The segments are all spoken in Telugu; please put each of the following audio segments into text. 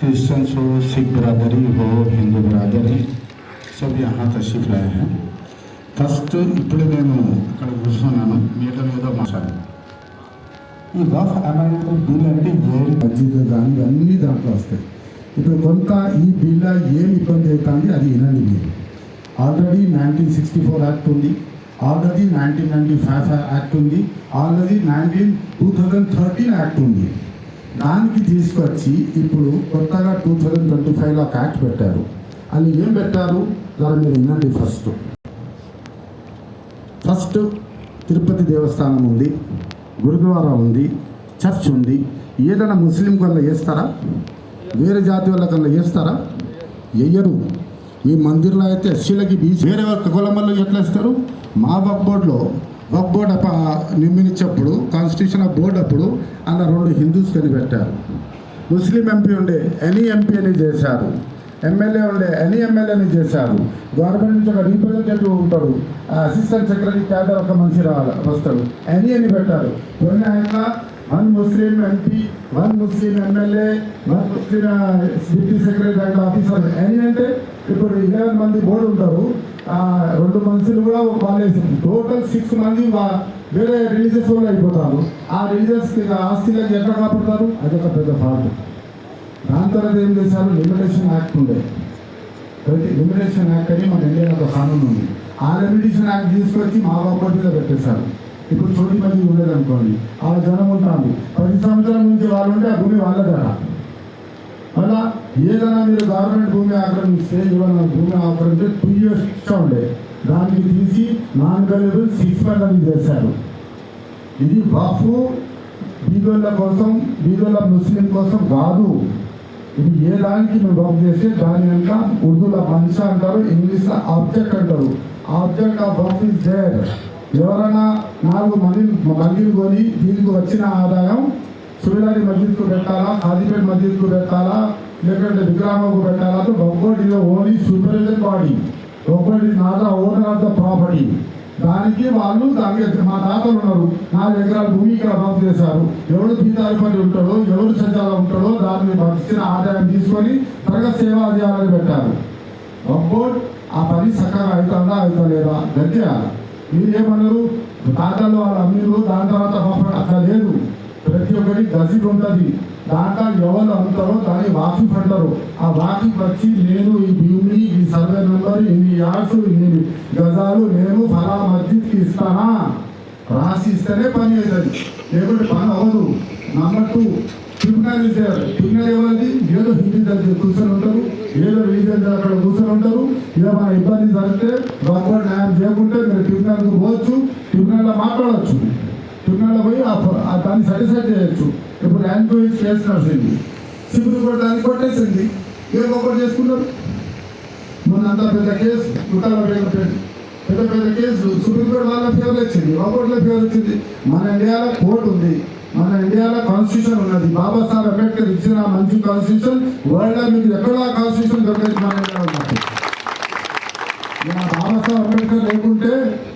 क्रिश्चियंस हो, सिख बरादरी हो, हिंदू बरादरी सब यहाँ तशरीफ लाए हैं. ఫస్ట్ ఇప్పుడు నేను ఇక్కడ కూర్చున్నాను, మీతో ఏదో మాట్లాడాను. ఈ వఫ్ అమెండ్మెంట్ బిల్ అంటే ఏం మస్జిద్ కానీ ఇవన్నీ దాంట్లో వస్తాయి. ఇప్పుడు కొంత ఈ బిల్ ఏం ఇబ్బంది అవుతుంది అది వినండి మీరు. ఆల్రెడీ 1964 యాక్ట్ ఉంది, ఆల్రెడీ 1995 యాక్ట్ ఉంది, ఆల్రెడీ 2013 యాక్ట్ ఉంది. దానికి తీసుకొచ్చి ఇప్పుడు కొత్తగా 2025లో ఒక యాక్ట్ పెట్టారు. అది ఏం పెట్టారు దాని మీరు వినండి. ఫస్ట్ తిరుపతి దేవస్థానం ఉంది, గురుద్వారా ఉంది, చర్చ్ ఉంది. ఏదైనా ముస్లిం వల్ల చేస్తారా? వేరే జాతి వాళ్ళ కల్లా చేస్తారా? వెయ్యరు. మీ మందిర్లో అయితే ఎస్సీలకి బీసీ వేరే కులం వల్ల ఎట్లా ఇస్తారు? మా వక్ఫ్ బోర్డు నిర్మించేప్పుడు కాన్స్టిట్యూషన్ ఆఫ్ బోర్డు అప్పుడు అలా 2 హిందూస్ అని పెట్టారు. ముస్లిం ఎంపీ ఉండే ఎనీ ఎంపీ అని చేశారు, ఎమ్మెల్యే ఉండే ఎనీ ఎమ్మెల్యేని చేశారు. గవర్నమెంట్ నుంచి ఒక రీప్రజెంటేటివ్ ఉంటాడు, అసిస్టెంట్ సెక్రటరీ క్యాడర్ ఒక మనిషి వస్తాడు, ఎనీ అని పెట్టారు. పోయిన ఆయన 1 ముస్లిం ఎంపీ, 1 ముస్లిం ఎమ్మెల్యే, 1 ముస్లిం deputy secretary and officer any అంటే ఇప్పుడు 11 మంది బోర్డు ఉంటారు. 2 మనుషులు కూడా వాళ్ళేసి టోటల్ 6 మంది వేరే రిలీజియస్ వాళ్ళు అయిపోతారు. ఆ రిలీజియస్ ఆస్తిలోకి ఎట్లా కాపాడుతారు? అదొక పెద్ద ఫాల్ట్. దాని తర్వాత ఏం చేశారు? లిమిటేషన్ యాక్ట్ ఉండే, లిమిటేషన్ యాక్ట్ అని మన ఇండియాలో ఒక కానూన్ ఉంది. ఆ లిమిటేషన్ యాక్ట్ తీసుకొచ్చి మా వక్ఫ్ మీద పెట్టేశారు. ఇప్పుడు చోటి మంది ఉండేది అనుకోండి, వాళ్ళ జనం ఉంటారు. 10 సంవత్సరాల నుంచి వాళ్ళు ఉంటే ఆ భూమి వాళ్ళ ధర. మళ్ళా ఏదైనా మీరు గవర్నమెంట్ భూమి ఆక్రమిస్తే, ఏదైనా భూమి ఆక్రమిస్తే 2 years ఇష్టం ఉండే, దానికి తీసి నాన్ వాల్యుబుల్ 6 months అని చేశారు. ఇది వక్ఫ్ బీదోళ్ళ కోసం, బీదోళ్ళ ముస్లిం కోసం కాదు. ఇది ఏ దానికి మేము వక్ఫ్ చేస్తే దాని వెనుక ఉర్దూలో మన్షా అంటారు, ఇంగ్లీష్లో ఆబ్జెక్ట్ అంటారు. Object of waqf is there. ఎవరైనా 4 మందిలు కొని దీనికి వచ్చిన ఆదాయం సుబేదారి మస్జిద్కు పెట్టాలా, ఖాదీపేట్ మస్జిద్కు పెట్టాలా, లేకుంటే విగ్రహంకు పెట్టాలా? Waqf board is only supervisor body. Waqf board is not the owner of the property. దానికి వాళ్ళు దానికి మా తాతలు ఉన్నారు, 4 ఎకరాల భూమి ఇక్కడ వక్ఫ్ చేశారు. ఎవరు పీతాధిపతి ఉంటాడో, ఎవరు సజ్జాలు ఉంటాడో దాన్ని వచ్చిన ఆదాయం తీసుకొని త్వరగా సేవా చేయాలని పెట్టారు. వక్ఫ్ బోర్డ్ ఆ పని చక్కగా అవుతుందా అవుతలేదా గంతేయాలి. మీరేమన్నారు? తాతలు వాళ్ళ అమ్మీలు దాని తర్వాత అట్లా లేదు. ప్రతి ఒక్కటి గజిట్ ఉంటుంది, దాంట్లో ఎవరు అమ్ముతారో దాన్ని వాకిఫ్ అంటారు. ఆ వాకిఫ్ వచ్చి నేను ఈ భూమి, ఈ సర్వే నెంబర్, ఇన్ని యార్డ్స్, ఇన్ని గజాలు నేను ఫలా మస్జిద్కి ఇస్తానా రాసి ఇస్తేనే పని అవుతుంది, లేకుంటే పని అవ్వదు. నెంబర్ 2 ట్రిబ్యునల్ ఇచ్చారు. ట్రిబ్యునల్ ఎవరిది? ఏదో హిందీ దగ్గర కూర్చొని ఉంటారు, ఏదో రిలీజియన్ అక్కడ కూర్చొని ఉంటారు. ఏమైనా ఇబ్బంది జరిగితే వక్ఫ్ బోర్డ్ న్యాయం చేయకుంటే మీరు ట్రిబ్యునల్కి పోవచ్చు, ట్రిబ్యునల్లో మాట్లాడవచ్చు, ట్రిబ్యునల్లో పోయి దాన్ని సాటిస్ఫై చేయొచ్చు. ఇప్పుడు ఎంక్వైరీ కేసు నడిచింది, సుప్రీం కోర్టు దాన్ని కొట్టేసింది. ఏ ఒక్కటి చేసుకున్నారు? మొన్న అంతా పెద్ద కేసు పెద్ద కేసు సుప్రీంకోర్టు వాళ్ళ ఫేవర్ వచ్చింది, కోర్టులో ఫేవర్ వచ్చింది. మన ఇండియాలో కోర్టు ఉంది, మన ఇండియాలో కాన్స్టిట్యూషన్ ఉన్నది. బాబాసాహెబ్ అంబేద్కర్ ఇచ్చిన మంచి కాన్స్టిట్యూషన్ వరల్డ్ మీకు ఎక్కడ కాన్స్టిట్యూషన్ దొరికేది మన ఇండియాలో ఉన్నది. బాబాసాహెబ్ అంబేద్కర్ లేకుంటే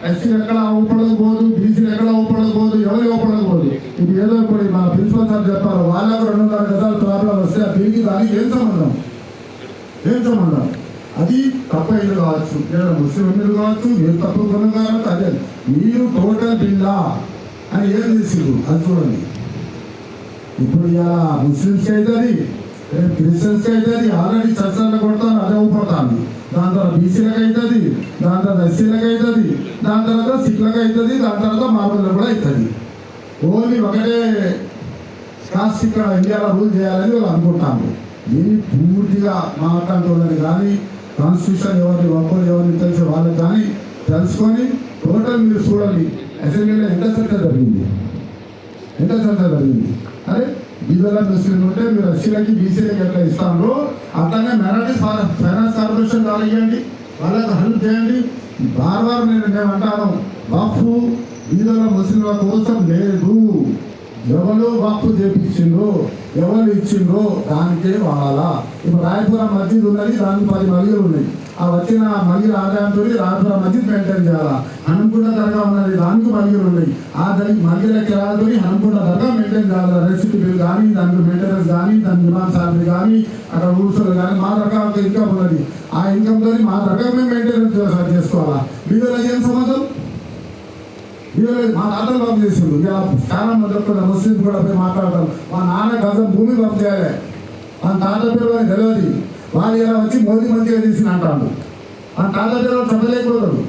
ఎస్సీ ఎక్కడ ఊపడకపోదు, బీసీలు ఎక్కడ ఊపడకపోదు, ఎవరు ఊపడకపోదు. ఇది ఏదో ఇప్పుడు మన ప్రిన్సిపల్ సార్ చెప్పారు, వాళ్ళకు 200 గజాలు ప్రాబ్లం వస్తే దీనికి దానికి ఏం సంబంధం? అది తప్ప ఇల్లు కావచ్చు, లేదా ముస్లిం ఇల్లు కావచ్చు, మీరు తప్పు కొనం కావచ్చు. అదే మీరు టోటల్ బిల్లా అని ఏం చేసిండ్రు అది చూడండి. ఇప్పుడు ఇలా ముస్లిమ్స్కి అవుతుంది, క్రిస్టియన్స్కి అవుతుంది. ఆల్రెడీ చర్చల్లో కొడతాను, అదే ఊపడతాను. దాని తర్వాత బీసీలకు అవుతుంది, దాని తర్వాత ఎస్సీలకు అవుతుంది, దాని తర్వాత సిఖ్లకు అవుతుంది, దాని తర్వాత మామూలు కూడా అవుతుంది. ఓన్లీ ఒకటే కాస్ట్ ఇక్కడ ఇండియాలో రూల్ చేయాలని వాళ్ళు అనుకుంటాను. దీన్ని పూర్తిగా మాట్లాడుకోవాలని కానీ కాన్స్టిట్యూషన్ ఎవరిని ఒక్కరు ఎవరిని తెలిసే వాళ్ళకి కానీ తెలుసుకొని టోటల్ మీరు చూడండి. అసెంబ్లీలో ఎంత చర్చ జరిగింది? అరే బీదల ముస్లిం ఉంటే మీరు ఎస్సీలకి బీసీలకి ఎట్లా ఇస్తారో అట్లానే మైనారిటీ ఫైనాన్స్ కార్పొరేషన్ వాళ్ళు ఇవ్వండి, వాళ్ళకి హెల్ప్ చేయండి. బార్ నేను అంటాను, వక్ఫ్ బీదల ముస్లింల కోసం లేదు, ఎవరు వక్ఫ్ చేపించిండ్రు, ఎవరు ఇచ్చిండ్రు దానికే వాడాలా. ఇప్పుడు రాయపురం మస్జిద్ ఉన్నది, దానికి 10 మలిగలు ఉన్నాయి. ఆ వచ్చిన మలిగల ఆదాయంతో రాయపురం మస్జిద్ మెయింటైన్ చేయాలా. హనుమకొండ దర్గా ఉన్నది, దానికి మలిగలు ఉన్నాయి. ఆ దానికి మలిగల కిరాలతో హనుమకొండ దర్గా మెయింటైన్ చేయాలి. రెసిపీ బిల్ కానీ, దానికి మెయింటెనెన్స్ కానీ, దాని ఇమాం సాలరీ కానీ, అక్కడ రూల్స్లు కానీ, మా దర్గా ఒక ఇన్కమ్ ఉన్నది. ఆ ఇన్కమ్తో మా దర్గా మేము మెయింటెనెన్స్ చేసుకోవాలా. వీళ్ళకి ఏం సంబంధం? మా తాతలు పంపు చేసిండు. ఇక చాలా మంది ముస్లిం కూడా పోయి మాట్లాడతారు. మా నాన్న గజం భూమి పంపు చేయాలి, మా తాత పేరు అని తెలియదు. వాళ్ళు ఇలా వచ్చి మోదీ మంచిగా తీసిన అంటాడు. మా తాత పేరు చెప్పలేకపోతాడు.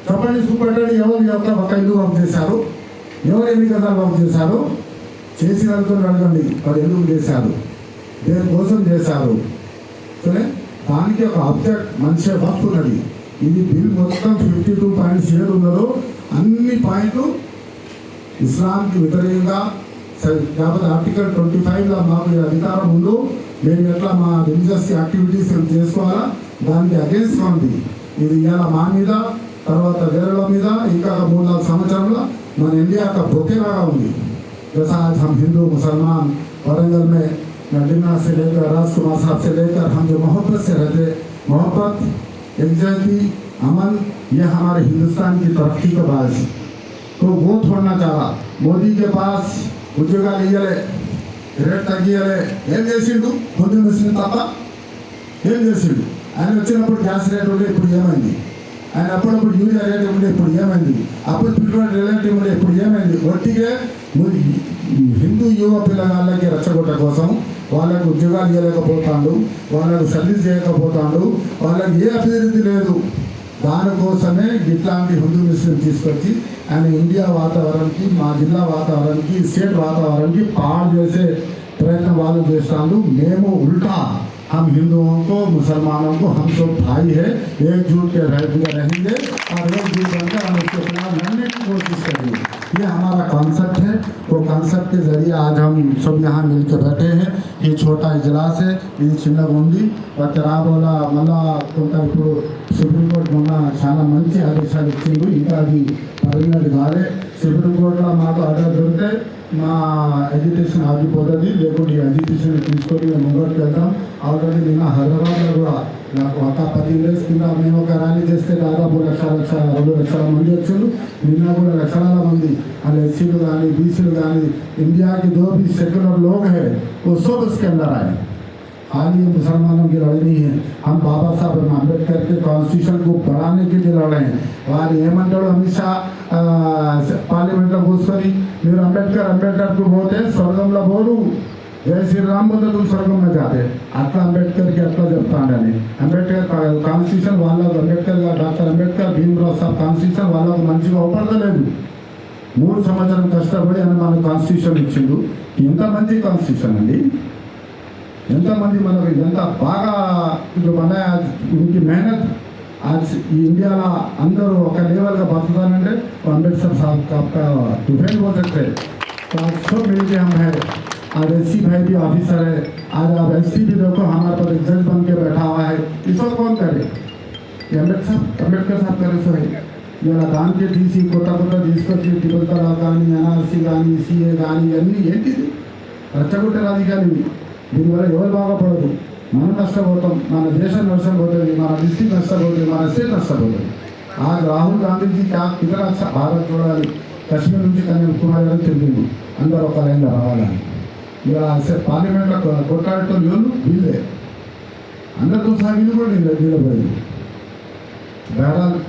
చెప్పండి, చూపెట్టండి. ఎవరు యొక్క ఒక ఇల్లు పంపు చేశారు, ఎవరు ఎన్ని గజాలు పంపు చేశారు, చేసిన అడగండి. వాడు ఎందుకు చేశారు, దేనికోసం చేశారు. సరే, దానికి ఒక ఆబ్జెక్ట్ మంచిగా వక్ఫ్ ఉన్నది. ఇది బిల్ మొత్తం 52 పాయింట్స్ ఏడు ఉన్నదో అన్ని పాయింట్లు ఇస్లాంకి వ్యతిరేకంగా. కాబట్టి ఆర్టికల్ 25లో మాకు అధికారం ఉందో మేము ఎట్లా మా రిలీజియస్ యాక్టివిటీస్ చేసుకోవాలా, దానికి అగేన్స్ట్గా ఉంది. ఇది ఇలా మా మీద, తర్వాత వేరేల మీద ఇంకా 3-4 సంవత్సరంలో మన ఇండియా ఒక బొకేలాగా ఉంది. जैसा आज हम हिंदू मुसलमान वरंगल में नडीना से लेकर राजकुमार साहब से लेकर हम जो मोहब्बत से रहते, मोहब्बत, एकजुटता, अमन, ये हमारे हिंदुस्तान की तरक्की का बायस है. तो वो छोड़ना चाहा. मोदी के पास उद्योगाలు ఇయ్యలే, రేట్ తగ్గియలే. ఏం చేసిండు? హిందూ ముస్లిం తప్ప ఏం చేసిండు? ఆయన వచ్చినప్పుడు గ్యాస్ రేట్ ఉండే, ఇప్పుడు ఏమైంది? ఆయన అప్పుడప్పుడు యూరియా రేట్ ఉండే, ఇప్పుడు ఏమైంది? అప్పుడు పెట్రోల్ రిలేటివ్ ఉండే, ఇప్పుడు ఏమైంది? ఒట్టిగే హిందూ యువ పిల్లగాళ్ళకి రెచ్చగొట్ట కోసం వాళ్ళకు ఉద్యోగాలు ఇవ్వలేకపోతాడు, వాళ్ళకు సర్వీస్ చేయకపోతాడు, వాళ్ళకి ఏ అభివృద్ధి లేదు. దానికోసమే ఇట్లాంటి హిందూ ముస్లిం తీసుకొచ్చి ఆయన ఇండియా వాతావరణానికి, మా జిల్లా వాతావరణానికి, స్టేట్ వాతావరణానికి పాడు చేసే ప్రయత్నం వాళ్ళు చేస్తాడు. మేము ఉల్టా, हम हिंदुओं को, मुसलमानों को, हम सब भाई है, एकजुट के रहेंगे और एकजुट बनकर हम उसके खिलाफ लड़ने की कोशिश करेंगे. ये हमारा कॉन्सेप्ट है. वो कॉन्सेप्ट के जरिए आज हम सब यहाँ मिलकर बैठे हैं. ये छोटा इजलास है, ఇది చిన్నగా ఉంది. రాబోలా మళ్ళా కొంత ఇప్పుడు సుప్రీంకోర్టు మొన్న చాలా మంచి ఆదేశాలు ఇచ్చింది. ఇంకా అది పర్మనెంట్ కాలే. సుప్రీంకోర్టులో మాకు ఆర్డర్ దొరికితే మా ఎడ్యుకేషన్ ఆగిపోతుంది, లేకుంటే ఈ ఎడ్యుకేషన్ తీసుకొని మేము ముంగడికి వెళ్తాం. ఆల్రెడీ నిన్న హైదరాబాద్లో కూడా నాకు ఒక 10 డేస్ కింద మేము ఒక ర్యాలీ చేస్తే దాదాపు 2 లక్షల మంది వచ్చారు. నిన్న కూడా లక్షల మంది అలా ఎస్సీలు కానీ, బీసీలు కానీ, ఇండియాకి जो भी सेक्युलर लोग हैं वो सब इसके अंदर आए. खाली मुसलमानों की लड़ाई नहीं है. हम बाबा साहब अम्बेडकर के कॉन्स्टिट्यूशन को बढ़ाने के लिए लड़ रहे हैं. వాళ్ళు ఏమంటాడు అమిత్ షా పార్లమెంట్లో కూర్చొని, మీరు అంబేద్కర్కు పోతే స్వర్గంలో పోరు, జై శ్రీరామ్ పోతే నువ్వు స్వర్గంలో జాతే. అట్లా అంబేద్కర్కి అట్లా చెప్తాడని. అంబేద్కర్ కాన్స్టిట్యూషన్ వాళ్ళకు, అంబేద్కర్ డాక్టర్ అంబేద్కర్ భీమరావు సాబ్ కాన్స్టిట్యూషన్ వాళ్ళకు మంచిగా అవపడలేదు. 3 సంవత్సరం కష్టపడి అని మనకు కాన్స్టిట్యూషన్ ఇచ్చిండు. ఎంత మంచి కాన్స్టిట్యూషన్ అండి, ఎంతమంది మనకు ఎంత బాగా మన ఇంటి मेहनत आज इंडिया अंदर ఒక लेवल बतुताనంటే अंबेडकर साहब का डिफेंड हो सकते हैं. तो आज सब मिलके हम है. आज एस भाई भी ऑफिसर है. आज आप एस भी देखो हमारे पास एक जज बन के बैठा हुआ है. इसको कौन करे? अंबेडकर साहब करे. सो है ఇలా దానికి తీసి కొత్త తీసుకొచ్చి టిబుల్ కానీ, ఎన్ఆర్సీ కానీ, సిఏ కానీ, ఇవన్నీ ఏంటిది? రచ్చగొట్టే రాజకీయాలు. దీనివల్ల ఎవరు బాగుపడదు. మనం నష్టపోతాం, మన దేశం నష్టపోతుంది, మన డిస్ట్రిక్ట్ నష్టపోతుంది, మన స్టేట్ నష్టపోతుంది. ఆ రాహుల్ గాంధీజీ ఇతర భారత్ చూడాలి, కశ్మీర్ నుంచి కన్యాకుమారి గారు తిరిగింది అందరూ ఒక లైన్లో రావాలని. ఇలా పార్లమెంట్లో కొట్లాడటం వీళ్ళు వీళ్ళే అందరితో సహా వీళ్ళు కూడా నిలబడింది. బేరాలు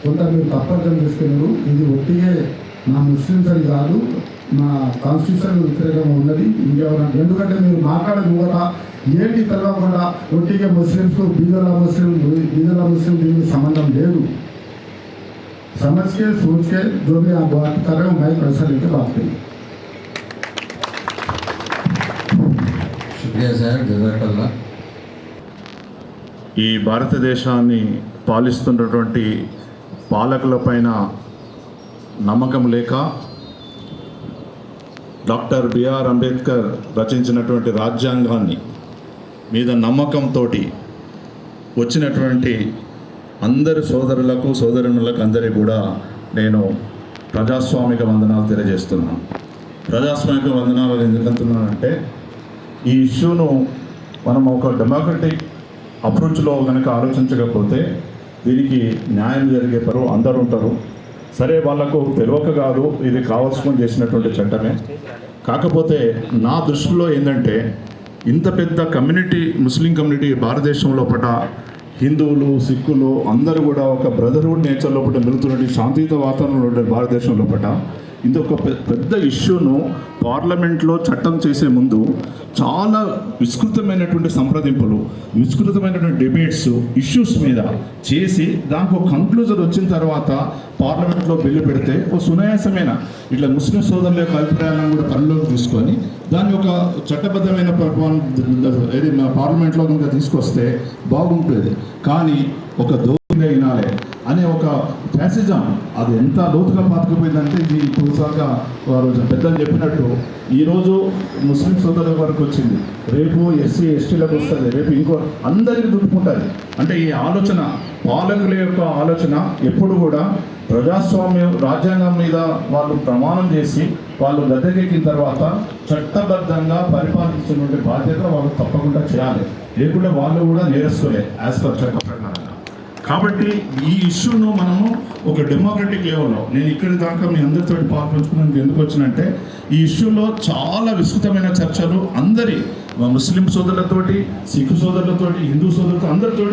కొంత మీరు తప్పర్థం చేసుకున్నారు. ఇది ఒట్టిగే నా ముస్లిమ్స్ అని కాదు, మా కాన్స్టిట్యూషన్ వ్యతిరేకంగా ఉన్నది ఇండియా. ఎందుకంటే మీరు మాట్లాడదు కూడా ఏంటి తెలవకుండా ఒట్టిగా ముస్లిమ్స్కు బీదల ముస్లిం దీనికి సంబంధం లేదు. समझ के सोच के जो भी आप बात कर रहे हो मैं पैसा लेके बात करिए. शुक्रिया सर, जज़ाकल्लाह. ఈ భారతదేశాన్ని పాలిస్తున్నటువంటి పాలకులపైన నమ్మకం లేక డాక్టర్ బిఆర్ అంబేద్కర్ రచించినటువంటి రాజ్యాంగాన్ని మీద నమ్మకంతో వచ్చినటువంటి అందరి సోదరులకు, సోదరులకు అందరికీ కూడా నేను ప్రజాస్వామిక వందనాలు తెలియజేస్తున్నాను. ప్రజాస్వామిక వందనాలు ఎందుకు అంటున్నానంటే, ఈ ఇష్యూను మనం ఒక డెమోక్రటిక్ అప్రోచ్లో కనుక ఆలోచించకపోతే దీనికి న్యాయం జరిగే పరు అందరూ ఉంటారు. సరే, వాళ్ళకు తెలియక కాదు, ఇది కావాల్సుకొని చేసినటువంటి చట్టమే. కాకపోతే నా దృష్టిలో ఏంటంటే, ఇంత పెద్ద కమ్యూనిటీ, ముస్లిం కమ్యూనిటీ భారతదేశం లోపల హిందువులు, సిక్కులు అందరూ కూడా ఒక బ్రదర్హుడ్ నేచర్ లోపల మెలుగుతున్నటువంటి శాంతియుత వాతావరణంలో ఉండే భారతదేశం లోపల ఇది ఒక పెద్ద ఇష్యూను పార్లమెంట్లో చట్టం చేసే ముందు చాలా విస్తృతమైనటువంటి సంప్రదింపులు, విస్తృతమైనటువంటి డిబేట్స్ ఇష్యూస్ మీద చేసి దానికి ఒక కంక్లూజన్ వచ్చిన తర్వాత పార్లమెంట్లో బిల్లు పెడితే ఒక సునాయాసమైన ఇట్లా ముస్లిం సోదరుల యొక్క అభిప్రాయాలను కూడా పరిలోకి తీసుకొని దాన్ని ఒక చట్టబద్ధమైన ఏది పార్లమెంట్లో కనుక తీసుకొస్తే బాగుంటుంది. కానీ ఒక దోపిగా వినాలి అనే ఒక ఫ్యాసిజం అది ఎంత లోతుగా పాతుకుపోయిందంటే, ఇది పూర్తిగా వారు పెద్దలు చెప్పినట్టు ఈరోజు ముస్లిం సోదరుల వరకు వచ్చింది, రేపు ఎస్సీ ఎస్టీలకు వస్తుంది, రేపు ఇంకో అందరికీ దుట్టుకుంటుంది. అంటే ఈ ఆలోచన, పాలకుల యొక్క ఆలోచన ఎప్పుడు కూడా ప్రజాస్వామ్యం రాజ్యాంగం మీద వాళ్ళు ప్రమాణం చేసి వాళ్ళు గద్దెకెక్కిన తర్వాత చట్టబద్ధంగా పరిపాలించినటువంటి బాధ్యత వాళ్ళు తప్పకుండా చేయాలి. లేకుంటే వాళ్ళు కూడా నేరస్తులే యాజ్ పర్ చట్ట ప్రకారంగా. కాబట్టి ఈ ఇష్యూను మనము ఒక డెమోక్రటిక్ లెవెల్లో, నేను ఇక్కడి దాకా మీ అందరితో పాల్పంచుకున్నానికి ఎందుకు వచ్చినంటే, ఈ ఇష్యూలో చాలా విస్తృతమైన చర్చలు అందరి ముస్లిం సోదరులతోటి, సిక్కు సోదరులతోటి, హిందూ సోదరులతో అందరితో